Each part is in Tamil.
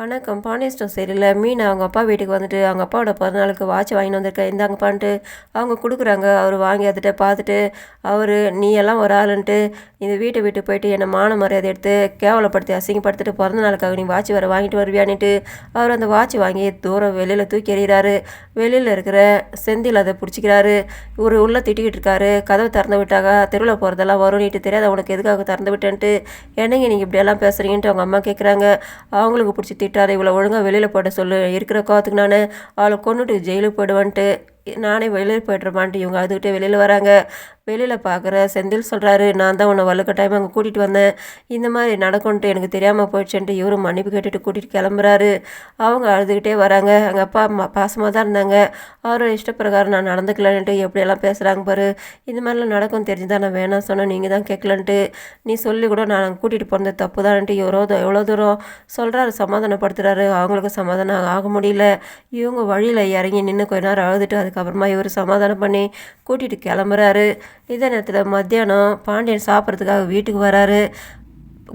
வணக்கம். பாண்டியன் ஸ்டோர் சரியில்ல. மீனா அவங்க அப்பா வீட்டுக்கு வந்துட்டு அவங்க அப்பாவோட பிறந்தநாளுக்கு வாட்ச் வாங்கிட்டு வந்திருக்கேன் இந்தாங்கப்பான்ட்டு அவங்க கொடுக்குறாங்க. அவர் வாங்கி அதிட்ட பார்த்துட்டு அவர் நீ எல்லாம் ஒரு ஆளுன்ட்டு இந்த வீட்டை விட்டு போயிட்டு என்னை மான மரியாதை எடுத்து கேவலப்படுத்தி அசிங்கப்படுத்திட்டு பிறந்த நாளுக்காக நீ வாட்ச் வேறு வாங்கிட்டு வருவியான்ட்டு அவர் அந்த வாட்ச் வாங்கி தூரம் வெளியில் தூக்கி எறிகிறாரு. வெளியில் இருக்கிற செந்தில் அதை பிடிச்சிக்கிறாரு. ஒரு உள்ளே திட்டிக்கிட்டு இருக்காரு. கதவை திறந்து விட்டாங்க. தெருவில் போகிறதெல்லாம் வரும் நீட்டு தெரியாது உனக்கு எதுக்காக திறந்து விட்டேன்ட்டு என்னங்க நீங்கள் இப்படியெல்லாம் பேசுகிறீங்கன்ட்டு அவங்க அம்மா கேட்குறாங்க. அவங்களுக்கு பிடிச்சி திட்டாரு. இவ்வளோ ஒழுங்காக வெளியில் போய்ட சொல்லு, இருக்கிற கோவத்துக்கு நான் அவளை கொண்டுட்டு ஜெயிலுக்கு போயிடுவேன்ட்டு நானே வெளியில் போய்ட்றமான்ட்டு இவங்க அதுக்கிட்டே வெளியில் வராங்க. வெளியில் பார்க்குற செந்தில் சொல்கிறாரு, நான் தான் உன்னை வலுக்கட்டாயமாக அங்கே கூட்டிகிட்டு வந்தேன், இந்த மாதிரி நடக்கும்ன்ட்டு எனக்கு தெரியாமல் போயிடுச்சுன்ட்டு இவரும் மன்னிப்பு கேட்டுட்டு கூட்டிகிட்டு கிளம்புறாரு. அவங்க அழுதுகிட்டே வராங்க. எங்கள் அப்பா அம்மா பாசமாக தான் இருந்தாங்க, அவரோட இஷ்டப்பிரகாரம் நான் நடந்துக்கலன்ட்டு எப்படியெல்லாம் பேசுகிறாங்க பாரு, இந்த மாதிரிலாம் நடக்கும் தெரிஞ்சுதான் நான் வேணாம் சொன்னேன், நீங்கள் தான் கேட்கலன்ட்டு நீ சொல்லி கூட நான் கூட்டிகிட்டு போனது தப்பு தான்ட்டு எவ்வளோ தூரம் சொல்கிறாரு, சமாதானப்படுத்துகிறாரு. அவங்களுக்கு சமாதானம் ஆக முடியல. இவங்க வழியில் இறங்கி நின்று கொஞ்ச நேரம் அழுதுட்டு அதுக்கப்புறமா இவர் சமாதானம் பண்ணி கூட்டிகிட்டு கிளம்புறாரு. இதே நேரத்தில் மத்தியானம் பாண்டியன் சாப்பிட்றதுக்காக வீட்டுக்கு வராரு.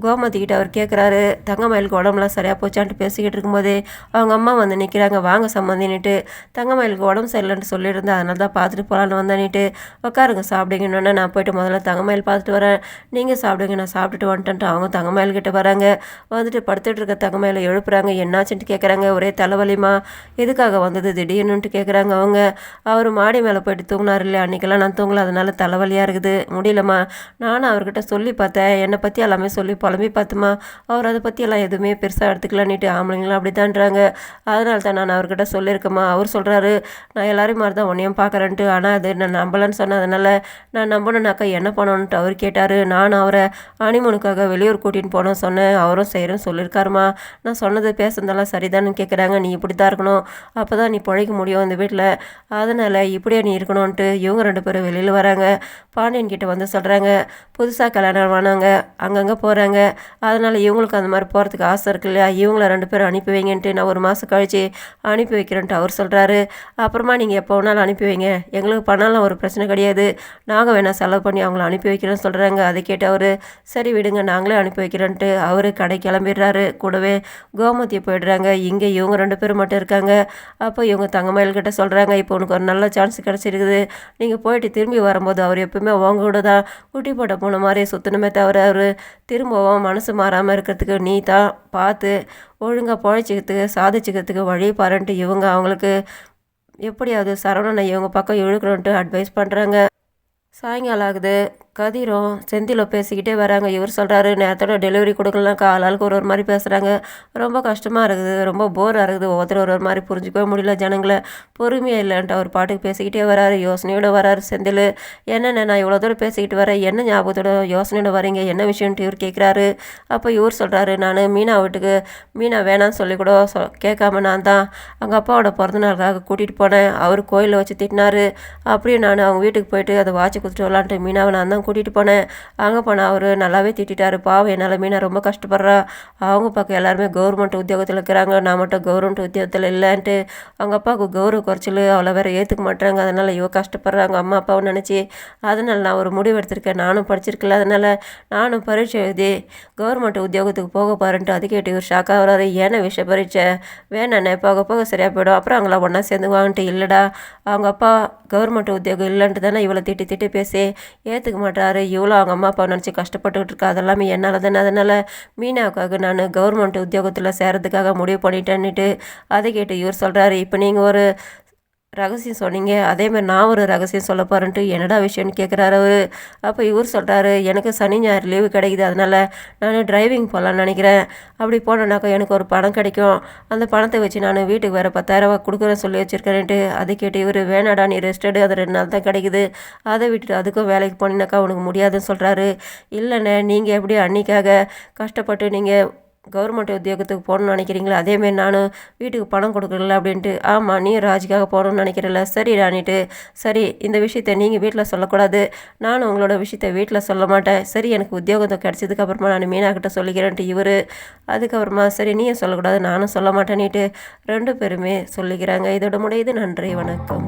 கோமதிக்கிட்ட அவர் கேட்குறாரு, தங்கமயிலுக்கு உடம்புலாம் சரியாக போச்சான்ட்டு பேசிக்கிட்டு இருக்கும்போதே அவங்க அம்மா வந்து நிற்கிறாங்க. வாங்க சம்மந்தின்னுட்டு தங்கமயிலுக்கு உடம்பு சரியில்லைன்ட்டு சொல்லியிருந்தேன், அதனால தான் பார்த்துட்டு போகலான்னு வந்தேன்னுட்டு உட்காருங்க சாப்பிடுங்கன்னு நான் போய்ட்டு முதல்ல தங்கமயில் பார்த்துட்டு வரேன், நீங்கள் சாப்பிடுங்க நான் சாப்பிட்டுட்டு வந்துட்டேன்ட்டு அவங்க தங்கமயில்கிட்ட வராங்க. வந்துட்டு படுத்துட்டு இருக்க தங்கமயிலை எழுப்புறாங்க. என்னாச்சுன்ட்டு கேட்குறாங்க. ஒரே தலைவலிமா, எதுக்காக வந்தது திடீர்னுன்ட்டு கேட்குறாங்க. அவங்க அவர் மாடி மேலே போயிட்டு தூங்கினார் இல்லையா, அன்றைக்கெல்லாம் நான் தூங்கல, அதனால தலைவலியாக இருக்குது, முடியலம்மா, நானும் அவர்கிட்ட சொல்லி பார்த்தேன், என்னை பற்றி எல்லாமே சொல்லி புலம்பி பார்த்துமா, அவர் அதை பற்றியெல்லாம் எதுவுமே பெருசாக எடுத்துக்கலான்னுட்டு ஆம்பளைங்களாம் அப்படி தான்றாங்க, அதனால தான் நான் அவர்கிட்ட சொல்லியிருக்கேம்மா. அவர் சொல்கிறாரு, நான் எல்லாரையும் மாதிரி தான் உன்னையும் பார்க்குறேன்ட்டு, ஆனால் அது நான் நம்பலன்னு சொன்னேன், அதனால் நான் நம்பணுன்னாக்கா என்ன பண்ணணுன்ட்டு அவர் கேட்டார். நான் அவரை ஹனிமூனுக்காக வெளியூர் கூட்டின்னு போனோம் சொன்னேன், அவரும் செய்கிறேன்னு சொல்லியிருக்காருமா, நான் சொன்னது பேசுனதெல்லாம் சரிதான்னு கேட்குறாங்க. நீ இப்படி தான் இருக்கணும், அப்போ தான் நீ பிழைக்க முடியும் இந்த வீட்டில், அதனால் இப்படியே நீ இருக்கணும்ன்ட்டு இவங்க ரெண்டு பேரும் வெளியில் வராங்க. பாண்டியன் கிட்ட வந்து சொல்கிறாங்க, புதுசாக கல்யாணம் ஆனாங்க, அங்கங்கே போகிறாங்க, அதனால் இவங்களுக்கு அந்த மாதிரி போகிறதுக்கு ஆசை இருக்கு இல்லையா, இவங்கள ரெண்டு பேரும் அனுப்பி வைங்கன்ட்டு நான் ஒரு மாதம் கழித்து அனுப்பி வைக்கிறேன்ட்டு அவர் சொல்கிறாரு. அப்புறமா நீங்கள் எப்போ வேணாலும் அனுப்பி வைங்க, எங்களுக்கு பணம்லாம் ஒரு பிரச்சனை கிடையாது, நாங்கள் வேணால் செலவு பண்ணி அவங்கள அனுப்பி வைக்கிறேன்னு சொல்கிறாங்க. அதை கேட்டு அவர் சரி விடுங்க நாங்களே அனுப்பி வைக்கிறேன்ட்டு அவர் கடை கிளம்பிடுறாரு. கூடவே கோமதியை போயிடுறாங்க. இங்கே இவங்க ரெண்டு பேரும் மட்டும் இருக்காங்க. அப்போ இவங்க தங்கமயில்கிட்ட சொல்கிறாங்க, இப்போ உனக்கு ஒரு நல்ல சான்ஸ் கிடச்சிருக்குது, நீங்கள் போயிட்டு திரும்பி வரும்போது அவர் எப்பவுமே அவங்க கூட தான் குட்டி போட்ட போன மாதிரி சுற்றணுமே தவிர அவர் திரும்பவும் மனசு மாறாமல் இருக்கிறதுக்கு நீ தான் பார்த்து ஒழுங்காக பொழைச்சிக்கிறதுக்கு சாதிச்சுக்கிறதுக்கு வழி பாருன்ட்டு இவங்க அவங்களுக்கு எப்படியாவது சரவணனை இவங்க பக்கம் இழுக்கணுன்ட்டு அட்வைஸ் பண்ணுறாங்க. சாயங்காலம் ஆகுது. கதிரும் செந்திலும் பேசிக்கிட்டே வராங்க. இவர் சொல்கிறாரு, நேரத்தோட டெலிவரி கொடுக்கலாம், ஆளுக்கு ஒரு மாதிரி பேசுகிறாங்க, ரொம்ப கஷ்டமாக இருக்குது, ரொம்ப போராக இருக்குது, ஒவ்வொருத்தர் ஒரு மாதிரி புரிஞ்சிக்கவே முடியல ஜனங்களை, பொறுமையாக இல்லைன்ட்டு அவர் பாட்டுக்கு பேசிக்கிட்டே வராரு. யோசனையோடு வராரு செந்தில். என்னென்ன நான் இவ்வளோ தூரம் பேசிக்கிட்டு வரேன், என்ன ஞாபகத்தோட யோசனையோட வரீங்க, என்ன விஷயம்ட்டு இவர் கேட்குறாரு. அப்போ இவர் சொல்கிறாரு, நான் மீனா வீட்டுக்கு மீனா வேணான்னு சொல்லி கூட கேட்காம நான் தான் அவங்க அப்பாவோட பிறந்தநாளுக்காக கூட்டிகிட்டு போனேன், அவர் கோயிலில் வச்சு திட்டினாரு, அப்படியே நான் அவங்க வீட்டுக்கு போயிட்டு அதை வாட்சி கொடுத்துட்டு வரலான்ட்டு மீனாவை நான் தான் கூட்டிகிட்டு போனேன். அங்கே போனால் அவர் நல்லாவே திட்டாரு. பாவம் என்னால் மீனா ரொம்ப கஷ்டப்படுறா, அவங்க பக்கம் எல்லாருமே கவர்மெண்ட் உத்தியோகத்தில் இருக்கிறாங்க, நான் மட்டும் கவர்மெண்ட் உத்தியோகத்தில் இல்லைன்ட்டு அவங்க அப்பாவுக்கு கௌரவ குறைச்சல் அவளை வேறு ஏற்றுக்க மாட்டாங்க, அதனால் இவ கஷ்டப்படுறாங்க அம்மா அப்பாவை நினச்சி, அதனால் நான் ஒரு முடிவு எடுத்திருக்கேன், நானும் படிச்சிருக்கல, அதனால் நானும் பரீட்சை எழுதி கவர்மெண்ட் உத்தியோகத்துக்கு போக பாருன்ட்டு. அது கேட்டு இவர் ஷாக்காக வராரு. ஏன்னா விஷயம் பரீட்சை வேணாண்ணே, போக போக சரியாக போயிடும், அப்புறம் அவங்கள ஒன்றா சேர்ந்துக்குவான்ட்டு. இல்லைடா, அவங்க அப்பா கவர்மெண்ட் உத்தியோகம் இல்லைன்ட்டு தானே இவளை திட்டி பேசி ஏற்றுக்க மாட்டாரு, இவ்வளோ அவங்க அம்மா அப்பா நினச்சி கஷ்டப்பட்டுக்கிட்டு இருக்கா, அதெல்லாமே என்னால் தானே, அதனால் மீனாவுக்காக நான் கவர்மெண்ட் உத்தியோகத்தில் சேரத்துக்காக முடிவு பண்ணிட்டேன்னுட்டு. அதை கேட்டு இவர் சொல்கிறாரு, இப்போ நீங்கள் ஒரு ரகசியம் சொன்னீங்க, அதேமாதிரி நான் ஒரு ரகசியம் சொல்ல போகிறேன்ட்டு என்னடா விஷயம்னு கேட்குறாரு அவர். அப்போ இவர் சொல்கிறாரு, எனக்கு சனி ஞாயிறு லீவு கிடைக்குது, அதனால் நான் டிரைவிங் போகலான்னு நினைக்கிறேன், அப்படி போனேன்னாக்கா எனக்கு ஒரு பணம் கிடைக்கும், அந்த பணத்தை வச்சு நான் வீட்டுக்கு வேறு 10,000 கொடுக்குறேன்னு சொல்லி வச்சுருக்கேன்ட்டு. அதை கேட்டு இவர் வேணாடா நீ ரெஸ்ட் எடு, அது 2 நாள் தான் கிடைக்குது, அதை விட்டுட்டு அதுக்கும் வேலைக்கு போனீங்கனாக்கா உனக்கு முடியாதுன்னு சொல்கிறாரு. இல்லைண்ணே, நீங்கள் எப்படி அன்னிக்காக கஷ்டப்பட்டு நீங்கள் கவர்மெண்ட் உத்தியோகத்துக்கு போகணுன்னு நினைக்கிறீங்களா, அதேமாரி நானும் வீட்டுக்கு பணம் கொடுக்கல அப்படின்ட்டு. ஆமாம், நீ ராஜுக்காக போகணுன்னு நினைக்கிறல, சரி ராணிட்டு, சரி இந்த விஷயத்த நீங்கள் வீட்டில் சொல்லக்கூடாது, நானும் உங்களோட விஷயத்த வீட்டில் சொல்ல மாட்டேன், சரி எனக்கு உத்தியோகத்தை கிடச்சதுக்கப்புறமா நான் மீனாக்கிட்ட சொல்லிக்கிறேன்ட்டு இவர். அதுக்கப்புறமா சரி நீயும் சொல்லக்கூடாது நானும் சொல்ல மாட்டேன்னுட்டு 2 பேருமே சொல்லிக்கிறாங்க. இதோட முடியுது. நன்றி, வணக்கம்.